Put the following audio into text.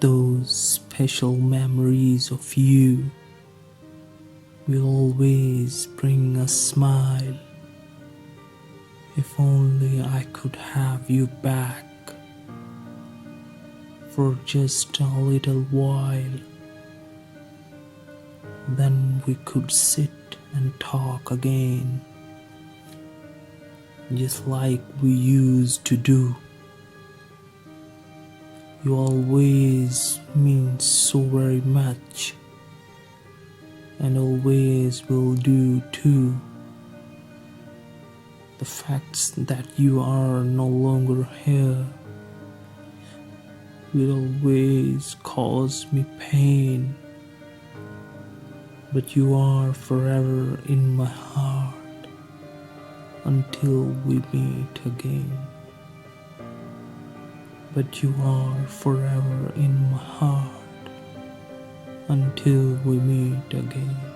those special memories of you will always bring a smile. If only I could have you back for just a little while, then we could sit and talk again, just like we used to do. You always mean so very much, and always will do too. The fact that you are no longer here will always cause me pain, but you are forever in my heart until we meet again. But you are forever in my heart until we meet again.